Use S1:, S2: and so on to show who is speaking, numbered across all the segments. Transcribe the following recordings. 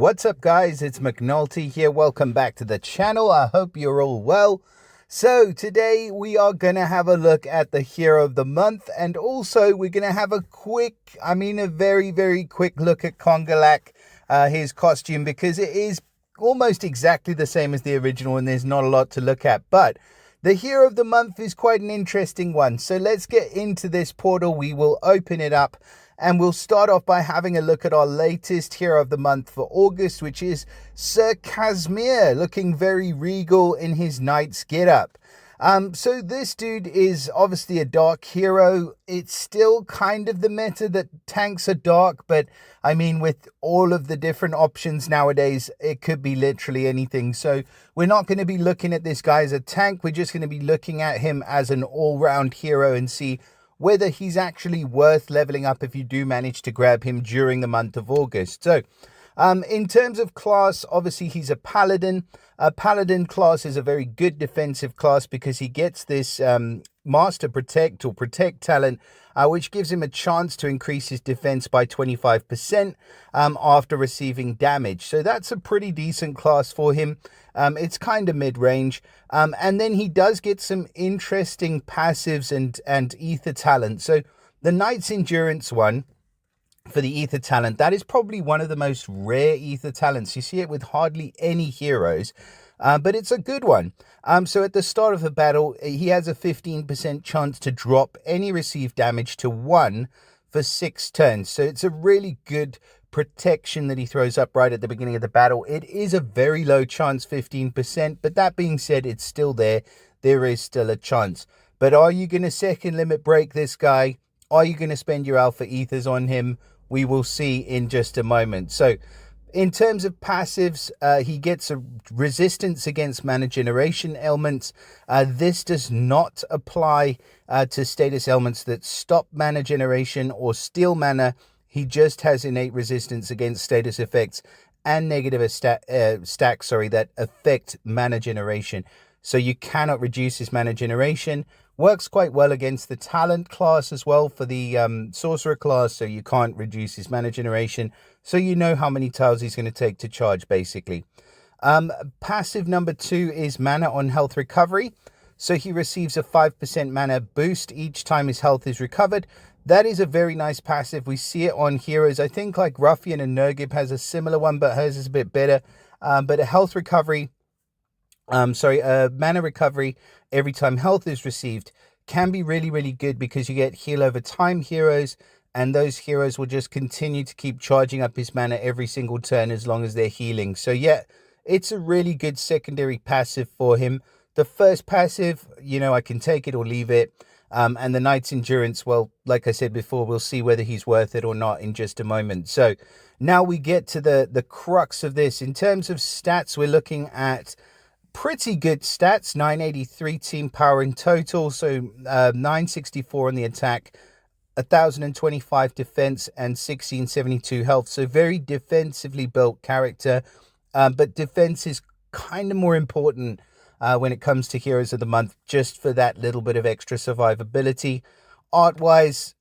S1: What's up, guys? It's McNulty here. Welcome back to the channel. I hope you're all well. So today we are going to have a look at the hero of the month, and also we're going to have a very quick look at Congalach, his costume, because it is almost exactly the same as the original and there's not a lot to look at. But the hero of the month is quite an interesting one. So let's get into this portal. We will open it up and we'll start off by having a look at our latest hero of the month for August, which is Sir Casmir, looking very regal in his knight's getup. So this dude is obviously a dark hero. It's still kind of the meta that tanks are dark, but I mean, with all of the different options nowadays, it could be literally anything. So we're not going to be looking at this guy as a tank. We're just going to be looking at him as an all-round hero and see whether he's actually worth leveling up if you do manage to grab him during the month of August. So in terms of class, obviously he's a paladin. A paladin class is a very good defensive class because he gets this master protect or protect talent, which gives him a chance to increase his defense by 25% after receiving damage. So that's a pretty decent class for him. It's kind of mid-range. And then he does get some interesting passives and ether talent. So the Knight's Endurance one, for the ether talent, that is probably one of the most rare ether talents. You see it with hardly any heroes, but it's a good one. So at the start of a battle, he has a 15% chance to drop any received damage to 1 for 6 turns. So it's a really good protection that he throws up right at the beginning of the battle. It is a very low chance, 15%, but that being said, it's still there. There is still a chance. But are you going to second limit break this guy? Are you going to spend your alpha ethers on him? We will see in just a moment. So in terms of passives, he gets a resistance against mana generation elements. This does not apply to status elements that stop mana generation or steal mana. He just has innate resistance against status effects and negative stacks that affect mana generation. So you cannot reduce his mana generation. Works quite well against the talent class as well for the sorcerer class, so you can't reduce his mana generation. So you know how many tiles he's going to take to charge, basically. Passive number 2 is mana on health recovery. So he receives a 5% mana boost each time his health is recovered. That is a very nice passive. We see it on heroes. I think like Ruffian and Nergib has a similar one, but hers is a bit better. But a health recovery... mana recovery every time health is received can be really good because you get heal over time heroes, and those heroes will just continue to keep charging up his mana every single turn as long as they're healing. So yeah, it's a really good secondary passive for him. The first passive, you know, I can take it or leave it. And the Knight's Endurance, well, like I said before, we'll see whether he's worth it or not in just a moment. So now we get to the crux of this. In terms of stats, we're looking at pretty good stats. 983 team power in total, so 964 on the attack, 1025 defense, and 1672 health. So very defensively built character, but defense is kind of more important when it comes to heroes of the month, just for that little bit of extra survivability. Art wise,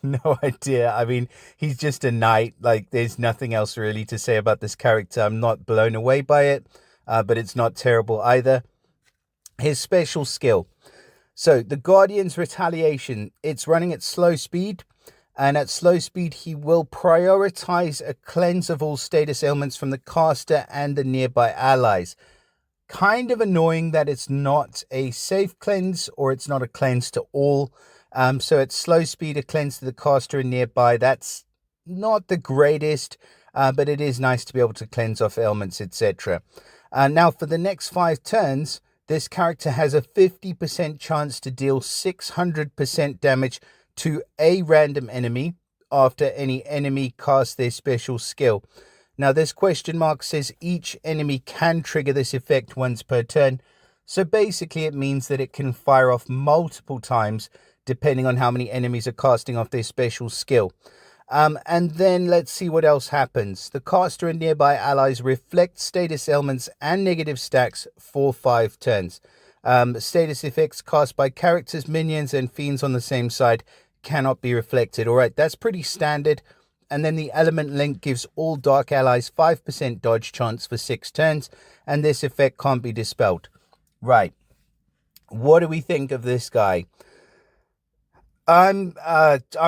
S1: no idea. I mean, he's just a knight. Like, there's nothing else really to say about this character. I'm not blown away by it. But it's not terrible either. His special skill. So the Guardian's Retaliation, it's running at slow speed. And at slow speed, he will prioritize a cleanse of all status ailments from the caster and the nearby allies. Kind of annoying that it's not a safe cleanse, or it's not a cleanse to all. So at slow speed, a cleanse to the caster and nearby. That's not the greatest, but it is nice to be able to cleanse off ailments, etc. Now, for the next 5 turns, this character has a 50% chance to deal 600% damage to a random enemy after any enemy casts their special skill. Now, this question mark says each enemy can trigger this effect once per turn. So basically, it means that it can fire off multiple times, depending on how many enemies are casting off their special skill. And then let's see what else happens. The caster and nearby allies reflect status elements and negative stacks for 5 turns. Status effects cast by characters, minions, and fiends on the same side cannot be reflected. All right, that's pretty standard. And then the element link gives all dark allies 5% dodge chance for 6 turns, and this effect can't be dispelled. Right. What do we think of this guy? I'm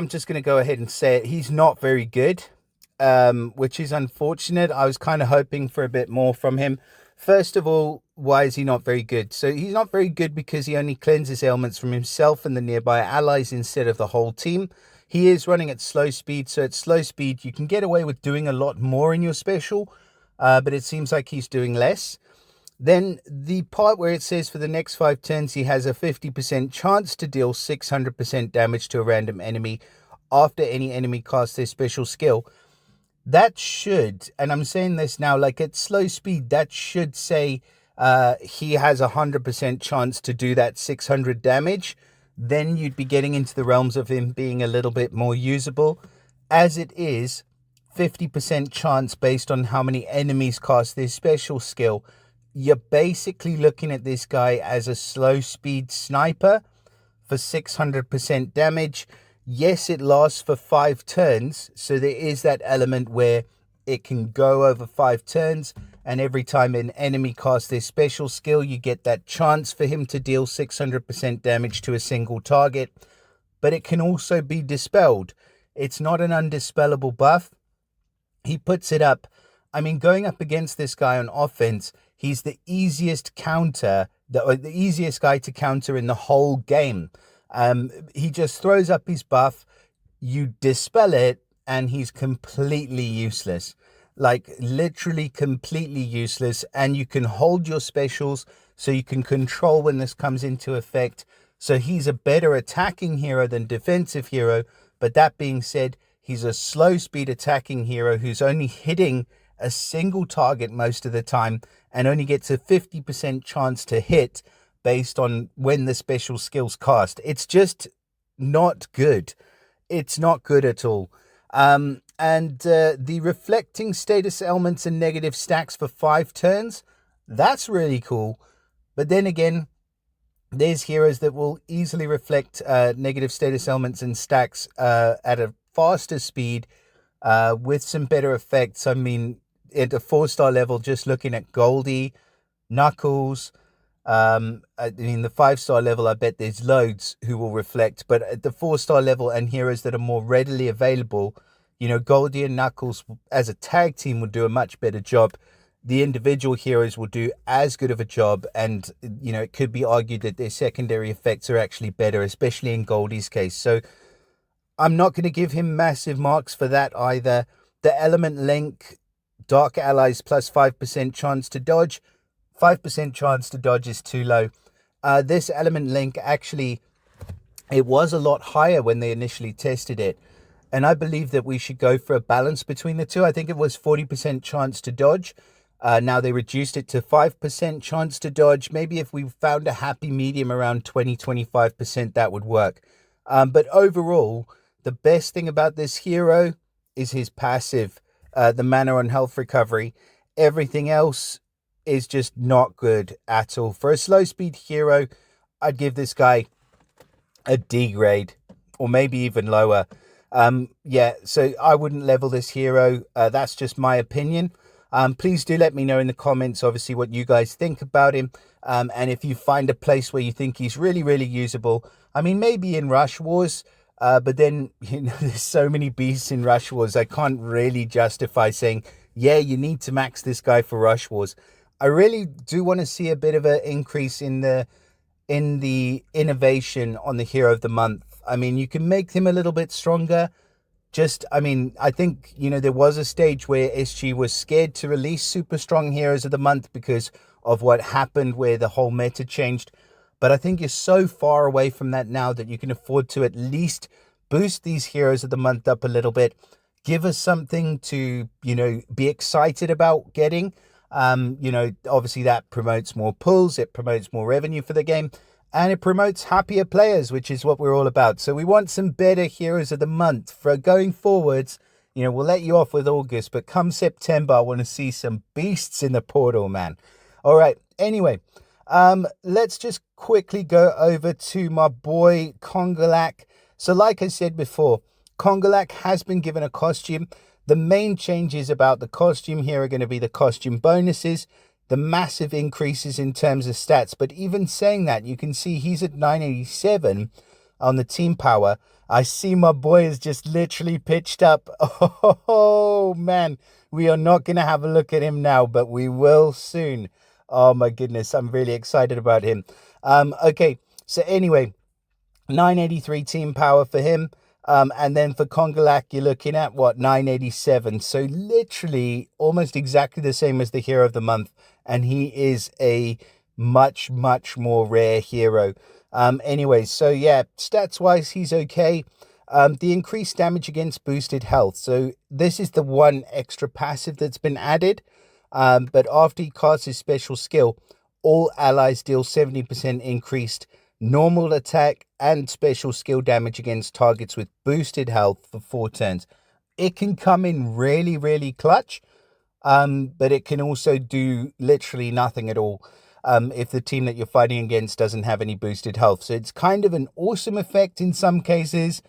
S1: just going to go ahead and say it. He's not very good, which is unfortunate. I was kind of hoping for a bit more from him. First of all, why is he not very good? So he's not very good because he only cleanses ailments from himself and the nearby allies instead of the whole team. He is running at slow speed, so at slow speed you can get away with doing a lot more in your special, but it seems like he's doing less. Then the part where it says for the next 5 turns he has a 50% chance to deal 600% damage to a random enemy after any enemy casts their special skill. That should, and I'm saying this now, like at slow speed, that should say he has a 100% chance to do that 600 damage. Then you'd be getting into the realms of him being a little bit more usable. As it is, 50% chance based on how many enemies cast their special skill. You're basically looking at this guy as a slow speed sniper for 600% damage. Yes, it lasts for 5 turns, so there is that element where it can go over 5 turns, and every time an enemy casts their special skill, you get that chance for him to deal 600% damage to a single target. But it can also be dispelled. It's not an undispellable buff. He puts it up. I mean, going up against this guy on offense, he's the easiest counter, the easiest guy to counter in the whole game. He just throws up his buff, you dispel it, and he's completely useless. Like, literally completely useless. And you can hold your specials, so you can control when this comes into effect. So he's a better attacking hero than defensive hero. But that being said, he's a slow speed attacking hero who's only hitting a single target most of the time and only gets a 50% chance to hit based on when the special skills cast. It's just not good. It's not good at all. The reflecting status elements and negative stacks for 5 turns, that's really cool. But then again, there's heroes that will easily reflect negative status elements and stacks at a faster speed with some better effects. I mean, at a 4-star level, just looking at Goldie, Knuckles, I mean, the 5-star level, I bet there's loads who will reflect. But at the 4-star level and heroes that are more readily available, you know, Goldie and Knuckles as a tag team will do a much better job. The individual heroes will do as good of a job. And, you know, it could be argued that their secondary effects are actually better, especially in Goldie's case. So I'm not going to give him massive marks for that either. The element link, Dark Allies plus 5% chance to dodge. 5% chance to dodge is too low. This element link, actually, it was a lot higher when they initially tested it. And I believe that we should go for a balance between the two. I think it was 40% chance to dodge. Now they reduced it to 5% chance to dodge. Maybe if we found a happy medium around 20-25%, that would work. But overall, the best thing about this hero is his passive, the mana on health recovery. Everything else is just not good at all. For a slow speed hero, I'd give this guy a D grade or maybe even lower. So I wouldn't level this hero. That's just my opinion. Please do let me know in the comments, obviously, what you guys think about him. And if you find a place where you think he's really, really usable. I mean, maybe in Rush Wars, but then, you know, there's so many beasts in Rush Wars. I can't really justify saying, yeah, you need to max this guy for Rush Wars. I really do want to see a bit of an increase in the innovation on the Hero of the Month. I mean, you can make him a little bit stronger. I think, you know, there was a stage where SG was scared to release super strong Heroes of the Month because of what happened where the whole meta changed. But I think you're so far away from that now that you can afford to at least boost these Heroes of the Month up a little bit. Give us something to, you know, be excited about getting. You know, obviously that promotes more pulls, it promotes more revenue for the game, and it promotes happier players, which is what we're all about. So we want some better Heroes of the Month for going forwards. You know, we'll let you off with August, but come September, I want to see some beasts in the portal, man. All right. Anyway, let's just quickly go over to my boy Congalach. So like I said before, Congalach has been given a costume. The main changes about the costume here are going to be the costume bonuses, the massive increases in terms of stats. But even saying that, you can see he's at 987 on the team power. I see my boy is just literally pitched up. Oh, man. We are not going to have a look at him now, but we will soon. Oh, my goodness. I'm really excited about him. Okay. So anyway, 983 team power for him. And then for Congalach, you're looking at what, 987. So literally almost exactly the same as the hero of the month. And he is a much, much more rare hero. Anyway, so yeah, stats wise, he's okay. The increased damage against boosted health. So this is the one extra passive that's been added. But after he casts his special skill, all allies deal 70% increased normal attack and special skill damage against targets with boosted health for 4 turns. It can come in really, really clutch, but it can also do literally nothing at all if the team that you're fighting against doesn't have any boosted health. So it's kind of an awesome effect in some cases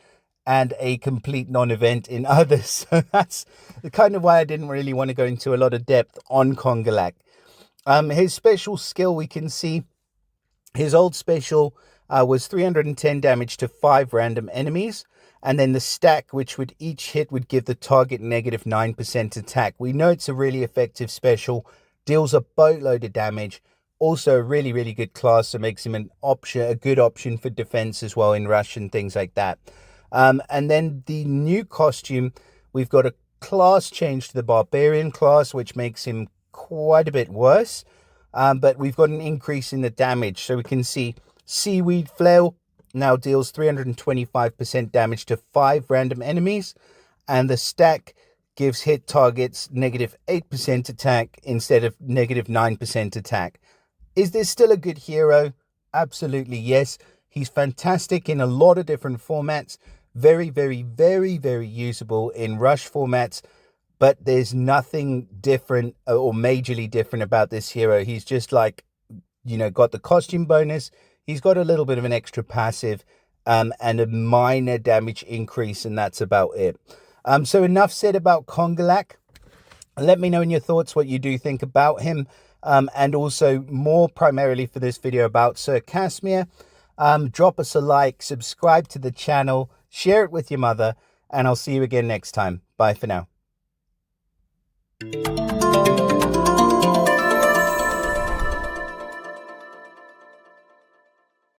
S1: and a complete non-event in others. So that's kind of why I didn't really want to go into a lot of depth on Congalach. His special skill, we can see his old special was 310 damage to 5 random enemies. And then the stack, which would each hit would give the target negative 9% attack. We know it's a really effective special, deals a boatload of damage. Also a really, really good class, so makes him a good option for defense as well in rush and things like that. And then the new costume, we've got a class change to the barbarian class, which makes him quite a bit worse. But we've got an increase in the damage. So we can see Seaweed Flail now deals 325% damage to 5 random enemies. And the stack gives hit targets negative 8% attack instead of negative 9% attack. Is this still a good hero? Absolutely yes. He's fantastic in a lot of different formats. Very, very, very, very usable in rush formats. But there's nothing different or majorly different about this hero. He's just like, got the costume bonus. He's got a little bit of an extra passive and a minor damage increase, and that's about it. So enough said about Congalach. Let me know in your thoughts what you do think about him. And also more primarily for this video about Sir Casmir. Drop us a like, subscribe to the channel, share it with your mother, and I'll see you again next time. Bye for now.